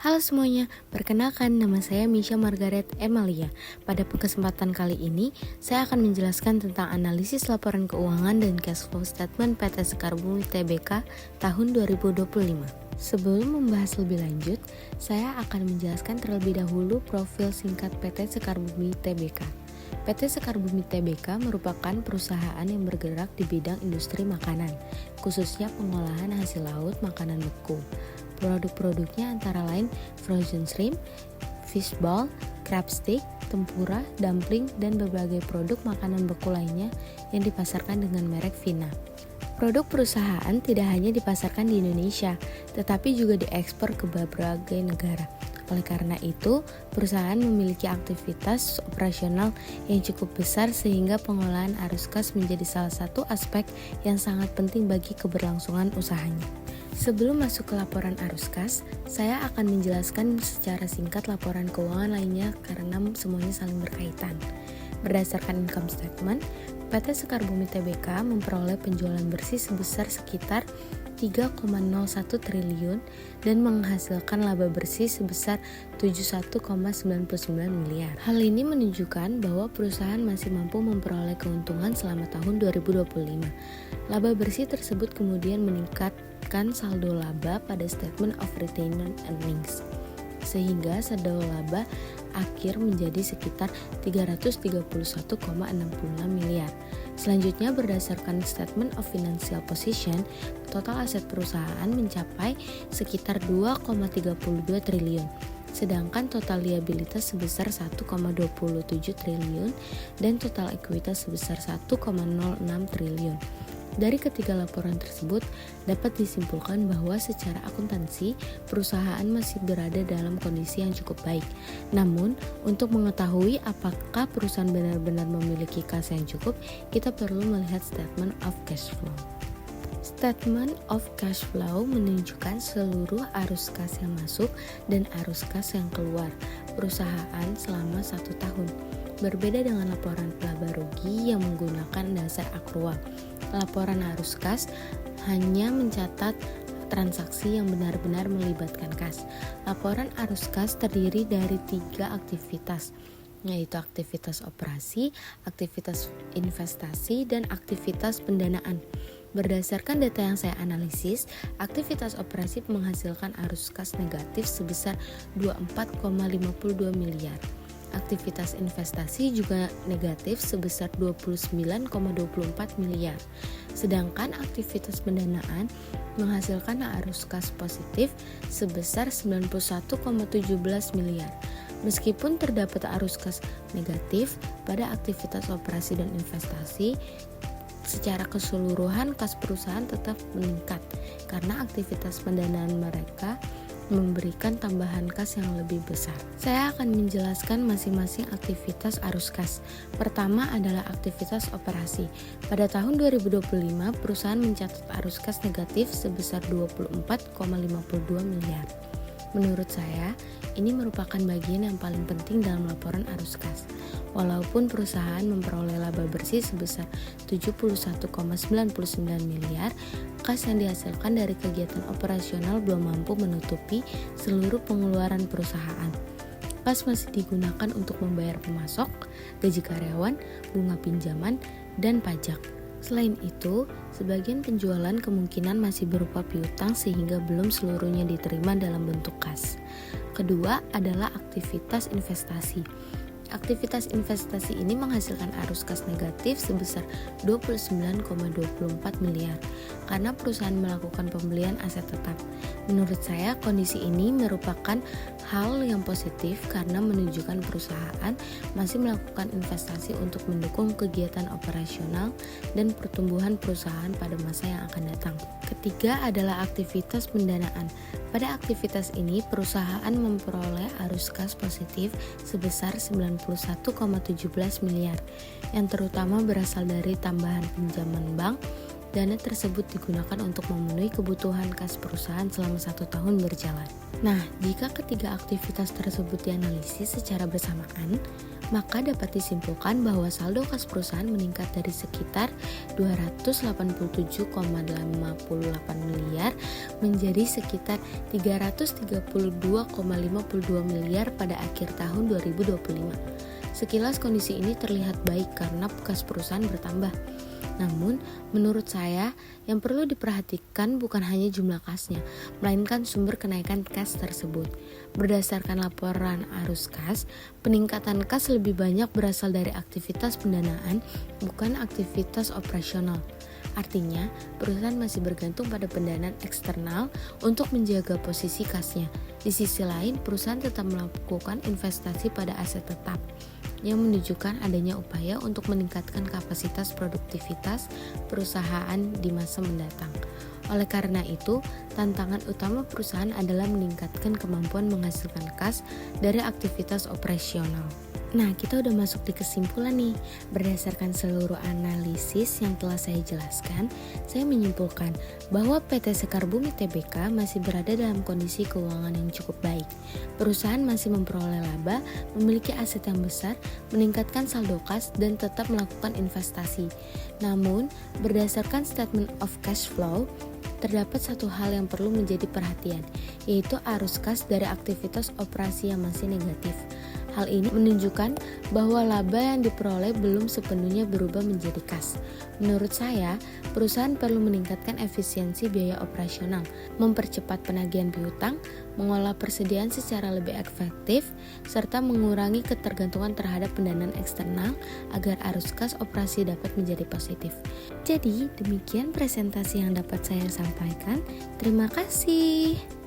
Halo semuanya, perkenalkan nama saya Misha Margaret Emalia. Pada kesempatan kali ini, saya akan menjelaskan tentang analisis laporan keuangan dan cash flow statement PT Sekar Bumi Tbk tahun 2025. Sebelum membahas lebih lanjut, saya akan menjelaskan terlebih dahulu profil singkat PT Sekar Bumi Tbk. PT Sekar Bumi Tbk merupakan perusahaan yang bergerak di bidang industri makanan, khususnya pengolahan hasil laut makanan beku. Produk-produknya antara lain frozen shrimp, fishball, crab stick, tempura, dumpling, dan berbagai produk makanan beku lainnya yang dipasarkan dengan merek Vina. Produk perusahaan tidak hanya dipasarkan di Indonesia, tetapi juga diekspor ke berbagai negara. Oleh karena itu, perusahaan memiliki aktivitas operasional yang cukup besar sehingga pengolahan arus kas menjadi salah satu aspek yang sangat penting bagi keberlangsungan usahanya. Sebelum masuk ke laporan arus kas, saya akan menjelaskan secara singkat laporan keuangan lainnya karena semuanya saling berkaitan. Berdasarkan income statement, PT Sekar Bumi Tbk memperoleh penjualan bersih sebesar sekitar 3,01 triliun dan menghasilkan laba bersih sebesar 71,99 miliar. Hal ini menunjukkan bahwa perusahaan masih mampu memperoleh keuntungan selama tahun 2025. Laba bersih tersebut kemudian meningkatkan saldo laba pada statement of retained earnings, sehingga saldo laba akhir menjadi sekitar 331,66 miliar. Selanjutnya, berdasarkan statement of financial position, total aset perusahaan mencapai sekitar 2,32 triliun, sedangkan total liabilitas sebesar 1,27 triliun dan total ekuitas sebesar 1,06 triliun. Dari ketiga laporan tersebut, dapat disimpulkan bahwa secara akuntansi, perusahaan masih berada dalam kondisi yang cukup baik. Namun, untuk mengetahui apakah perusahaan benar-benar memiliki kas yang cukup, kita perlu melihat statement of cash flow. Statement of cash flow menunjukkan seluruh arus kas yang masuk dan arus kas yang keluar perusahaan selama 1 tahun. Berbeda dengan laporan laba rugi yang menggunakan dasar akrual. Laporan arus kas hanya mencatat transaksi yang benar-benar melibatkan kas. Laporan arus kas terdiri dari 3 aktivitas, yaitu aktivitas operasi, aktivitas investasi, dan aktivitas pendanaan. Berdasarkan data yang saya analisis, aktivitas operasi menghasilkan arus kas negatif sebesar 24,52 miliar. Aktivitas investasi juga negatif sebesar 29,24 miliar. Sedangkan aktivitas pendanaan menghasilkan arus kas positif sebesar 91,17 miliar. Meskipun terdapat arus kas negatif pada aktivitas operasi dan investasi, secara keseluruhan kas perusahaan tetap meningkat karena aktivitas pendanaan mereka memberikan tambahan kas yang lebih besar. Saya akan menjelaskan masing-masing aktivitas arus kas. Pertama adalah aktivitas operasi. Pada tahun 2025, perusahaan mencatat arus kas negatif sebesar 24,52 miliar. Menurut saya, ini merupakan bagian yang paling penting dalam laporan arus kas. Walaupun perusahaan memperoleh laba bersih sebesar 71,99 miliar, kas yang dihasilkan dari kegiatan operasional belum mampu menutupi seluruh pengeluaran perusahaan. Kas masih digunakan untuk membayar pemasok, gaji karyawan, bunga pinjaman, dan pajak. Selain itu, sebagian penjualan kemungkinan masih berupa piutang sehingga belum seluruhnya diterima dalam bentuk kas. Kedua adalah aktivitas investasi. Aktivitas investasi ini menghasilkan arus kas negatif sebesar 29,24 miliar karena perusahaan melakukan pembelian aset tetap. Menurut saya, kondisi ini merupakan hal yang positif karena menunjukkan perusahaan masih melakukan investasi untuk mendukung kegiatan operasional dan pertumbuhan perusahaan pada masa yang akan datang. Ketiga adalah aktivitas pendanaan. Pada aktivitas ini, perusahaan memperoleh arus kas positif sebesar 91,17 miliar, yang terutama berasal dari tambahan pinjaman bank. Dana tersebut digunakan untuk memenuhi kebutuhan kas perusahaan selama 1 tahun berjalan. Nah, jika ketiga aktivitas tersebut dianalisis secara bersamaan, maka dapat disimpulkan bahwa saldo kas perusahaan meningkat dari sekitar 287,58 miliar menjadi sekitar 332,52 miliar pada akhir tahun 2025. Sekilas kondisi ini terlihat baik karena kas perusahaan bertambah. Namun, menurut saya, yang perlu diperhatikan bukan hanya jumlah kasnya, melainkan sumber kenaikan kas tersebut. Berdasarkan laporan arus kas, peningkatan kas lebih banyak berasal dari aktivitas pendanaan, bukan aktivitas operasional. Artinya, perusahaan masih bergantung pada pendanaan eksternal untuk menjaga posisi kasnya. Di sisi lain, perusahaan tetap melakukan investasi pada aset tetap, yang menunjukkan adanya upaya untuk meningkatkan kapasitas produktivitas perusahaan di masa mendatang. Oleh karena itu, tantangan utama perusahaan adalah meningkatkan kemampuan menghasilkan kas dari aktivitas operasional. Nah, kita udah masuk di kesimpulan nih. Berdasarkan seluruh analisis yang telah saya jelaskan, saya menyimpulkan bahwa PT Sekar Bumi Tbk masih berada dalam kondisi keuangan yang cukup baik. Perusahaan masih memperoleh laba, memiliki aset yang besar, meningkatkan saldo kas, dan tetap melakukan investasi. Namun, berdasarkan statement of cash flow, terdapat satu hal yang perlu menjadi perhatian, yaitu arus kas dari aktivitas operasi yang masih negatif. Hal ini menunjukkan bahwa laba yang diperoleh belum sepenuhnya berubah menjadi kas. Menurut saya, perusahaan perlu meningkatkan efisiensi biaya operasional, mempercepat penagihan piutang, mengolah persediaan secara lebih efektif, serta mengurangi ketergantungan terhadap pendanaan eksternal agar arus kas operasi dapat menjadi positif. Jadi, demikian presentasi yang dapat saya sampaikan. Terima kasih.